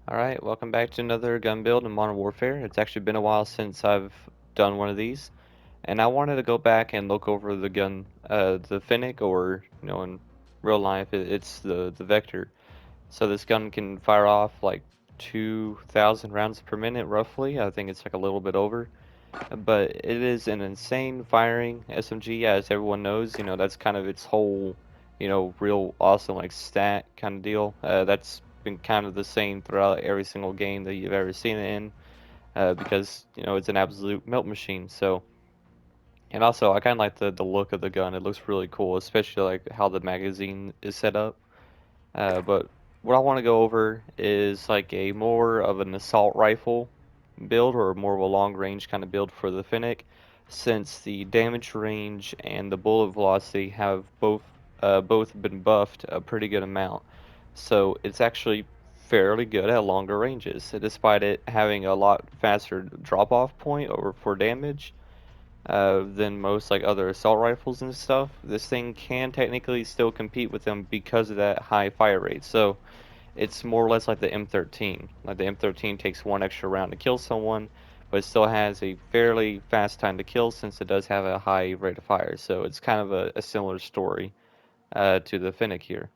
Alright, welcome back to another gun build in Modern Warfare. It's actually been a while since I've done one of these, and I wanted to go back and look over the gun, the FENNEC, or, in real life, it's the Vector. So this gun can fire off like 2,000 rounds per minute, roughly. I think it's like a little bit over. But it is an insane firing SMG, as everyone knows. That's kind of its whole, real awesome like stat kind of deal. That's been kind of the same throughout every single game that you've ever seen it in, because it's an absolute melt machine. So, and also I kind of like the look of the gun. It looks really cool, especially like how the magazine is set up. But what I want to go over is like a more of an assault rifle build, or more of a long range kind of build for the FENNEC, since the damage range and the bullet velocity have both been buffed a pretty good amount. So it's actually fairly good at longer ranges, despite it having a lot faster drop off point over for damage than most like other assault rifles and stuff. This thing can technically still compete with them because of that high fire rate. So it's more or less like the M13. Like the M13 takes one extra round to kill someone, but it still has a fairly fast time to kill since it does have a high rate of fire. So it's kind of a similar story to the FENNEC here.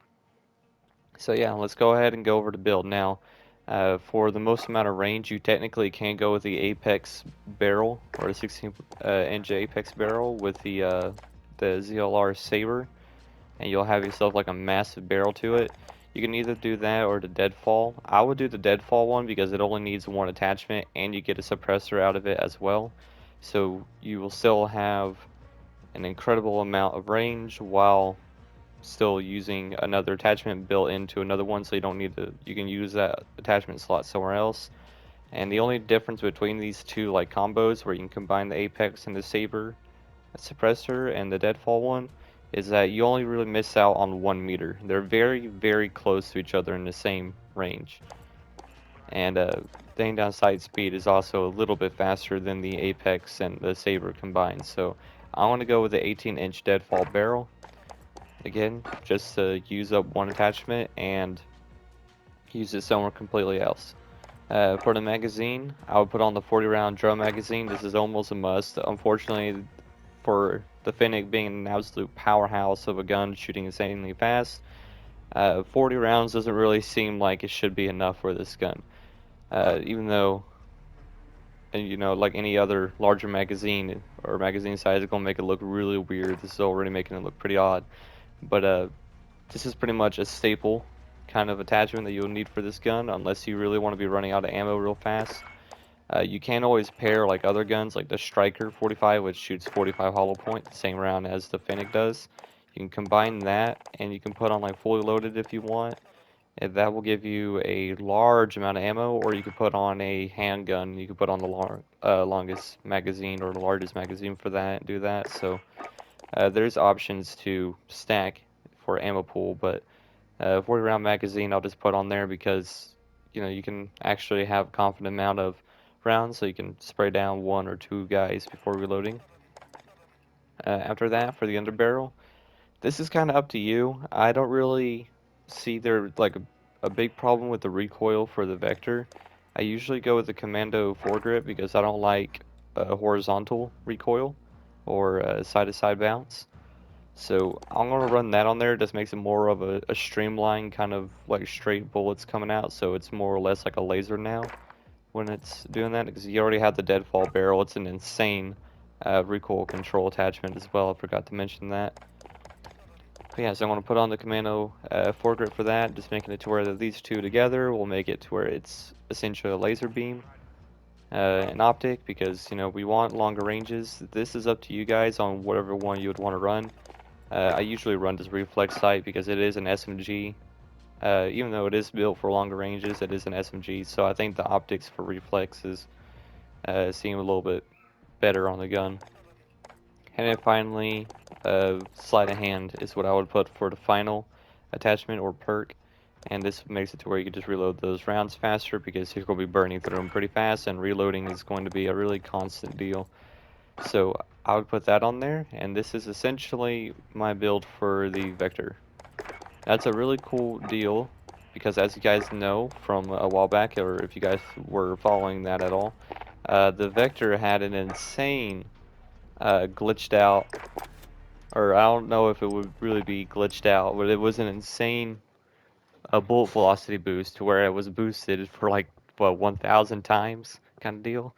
So yeah, let's go ahead and go over to build now. For the most amount of range, you technically can go with the Apex barrel, or the 16 inch Apex barrel with the ZLR Saber, and you'll have yourself like a massive barrel to it. You can either do that or the Deadfall. I would do the Deadfall one because it only needs one attachment and you get a suppressor out of it as well. So you will still have an incredible amount of range while still using another attachment built into another one, so you don't need to, you can use that attachment slot somewhere else. And the only difference between these two like combos where you can combine the Apex and the Saber suppressor and the Deadfall one is that you only really miss out on 1 meter. They're very, very close to each other in the same range. And laying down sight speed is also a little bit faster than the Apex and the Saber combined. So I want to go with the 18-inch Deadfall barrel. Again, just to use up one attachment and use it somewhere completely else. For the magazine, I would put on the 40 round drum magazine. This is almost a must. Unfortunately, for the FENNEC being an absolute powerhouse of a gun shooting insanely fast, 40 rounds doesn't really seem like it should be enough for this gun. Even though, like any other larger magazine or magazine size is going to make it look really weird. This is already making it look pretty odd. But this is pretty much a staple kind of attachment that you'll need for this gun unless you really want to be running out of ammo real fast. You can always pair like other guns like the Striker 45, which shoots 45 hollow point, the same round as the FENNEC does. You can combine that and you can put on like fully loaded if you want. And that will give you a large amount of ammo, or you could put on a handgun. You could put on the longest magazine or the largest magazine for that and do that. So there's options to stack for ammo pool, but 40 round magazine I'll just put on there because you can actually have a confident amount of rounds, so you can spray down one or two guys before reloading. After that, for the underbarrel, this is kind of up to you. I don't really see there like a big problem with the recoil for the Vector. I usually go with the Commando foregrip because I don't like horizontal recoil or side-to-side bounce. So I'm gonna run that on there. It just makes it more of a streamlined kind of like straight bullets coming out. So it's more or less like a laser now when it's doing that, because you already have the deadfall barrel. It's an insane recoil control attachment as well. I forgot to mention that. But yeah, so I'm gonna put on the Commando foregrip for that, just making it to where these two together will make it to where it's essentially a laser beam. An optic, because we want longer ranges. This is up to you guys on whatever one you would want to run. I usually run this reflex sight because it is an SMG. Even though it is built for longer ranges, it is an SMG, so I think the optics for reflexes seem a little bit better on the gun. And then finally, sleight of hand is what I would put for the final attachment or perk. And this makes it to where you can just reload those rounds faster because you're going to be burning through them pretty fast, and reloading is going to be a really constant deal. So I would put that on there, and this is essentially my build for the Vector. That's a really cool deal because as you guys know from a while back, or if you guys were following that at all, the Vector had an insane glitched out, or I don't know if it would really be glitched out, but it was an insane bullet velocity boost to where it was boosted for like, what, 1,000 times kind of deal.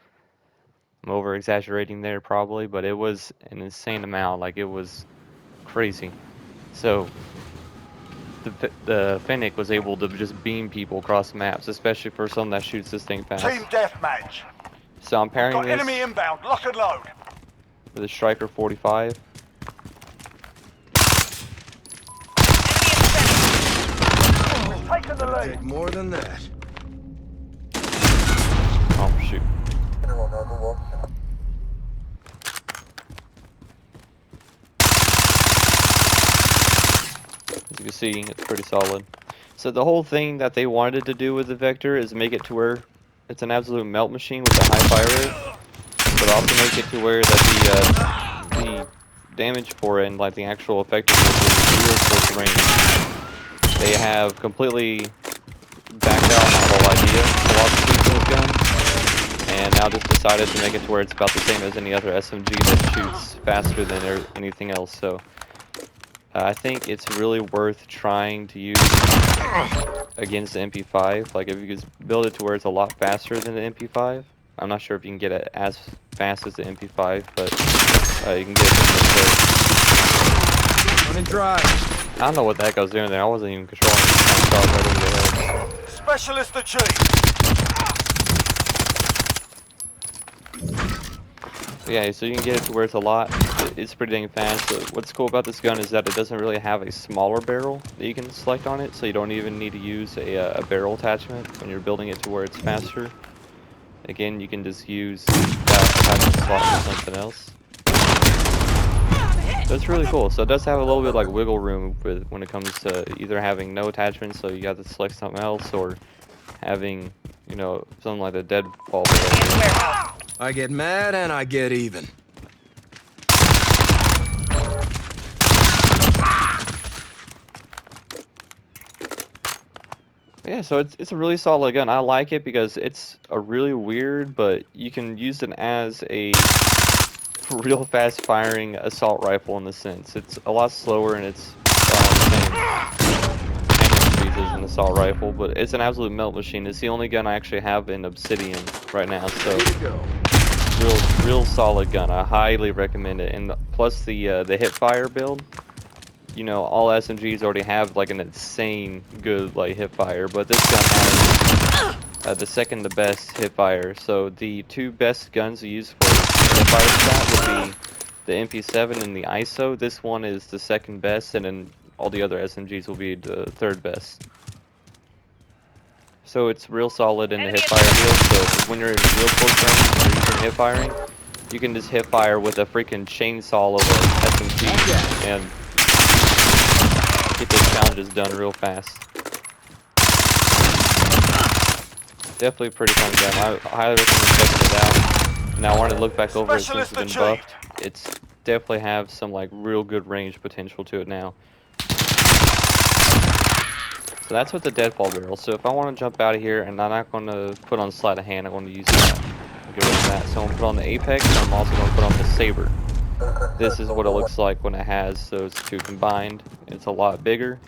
I'm over exaggerating there probably, but it was an insane amount. Like, it was crazy. So the FENNEC was able to just beam people across maps, especially for someone that shoots this thing fast. Team deathmatch. So I'm pairing Got this enemy inbound. Lock and load. with a Striker 45. Taking the lead. Take more than that. Oh shoot. As you can see, it's pretty solid. So the whole thing that they wanted to do with the Vector is make it to where it's an absolute melt machine with a high fire rate, but also make it to where that the damage for it and like the actual effectiveness is real close range. They have completely backed out on the whole idea philosophy for this gun, and now just decided to make it to where it's about the same as any other SMG that shoots faster than anything else. So I think it's really worth trying to use against the MP5. Like, if you could build it to where it's a lot faster than the MP5. I'm not sure if you can get it as fast as the MP5, but you can get it pretty Running dry. I don't know what the heck I was doing there. I wasn't even controlling it. I shot right over the head. Specialist achieved. Yeah, so you can get it to where it's a lot. It's pretty dang fast. So what's cool about this gun is that it doesn't really have a smaller barrel that you can select on it, so you don't even need to use a barrel attachment when you're building it to where it's faster. Again, you can just use that attachment slot for something else. So it's really cool. So it does have a little bit like wiggle room when it comes to either having no attachment, so you got to select something else, or having, you know, something like a deadfall barrel. I get mad and I get even. Yeah, so it's a really solid gun. I like it because it's a really weird, but you can use it as a real fast firing assault rifle in the sense. It's a lot slower and it's same speed as an assault rifle, but it's an absolute melt machine. It's the only gun I actually have in Obsidian right now, so real solid gun. I highly recommend it. And plus the hipfire build. You know, all SMGs already have like an insane good like hipfire, but this gun has the second to best hipfire. So the two best guns to use for hipfire stat would be the MP7 and the ISO. This one is the second best, and then all the other SMGs will be the third best. So it's real solid in the hipfire field. So when you're in real close range and you're using hipfiring, you can just hipfire with a freaking chainsaw of an SMG and get those challenges done real fast. Definitely a pretty fun gun. I highly recommend checking it out. Now I want to look back over it since it's been buffed. It's definitely have some like real good range potential to it now. So that's with the deadfall barrel. So if I want to jump out of here, and I'm not going to put on sleight of hand, I'm going to use that. Get rid of that. So I'm going to put on the Apex, and I'm also going to put on the Saber. This is what it looks like when it has those two combined. It's a lot bigger.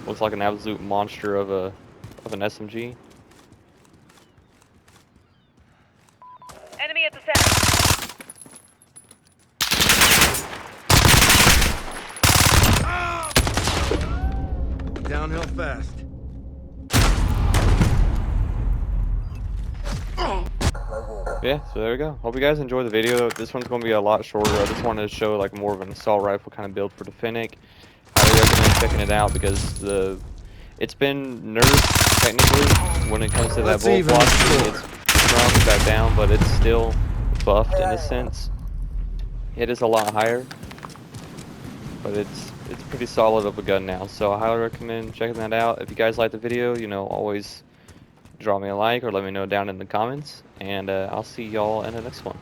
Looks like an absolute monster of an SMG. Enemy at the center. Downhill fast. Yeah, so there we go. Hope you guys enjoy the video. This one's going to be a lot shorter. I just wanted to show like more of an assault rifle kind of build for the FENNEC. Highly recommend checking it out because it's been nerfed technically when it comes to that bullet velocity. It's shrunk back down, but it's still buffed in a sense. It is a lot higher, but it's pretty solid of a gun now. So I highly recommend checking that out. If you guys like the video, you know, always drop me a like or let me know down in the comments, and I'll see y'all in the next one.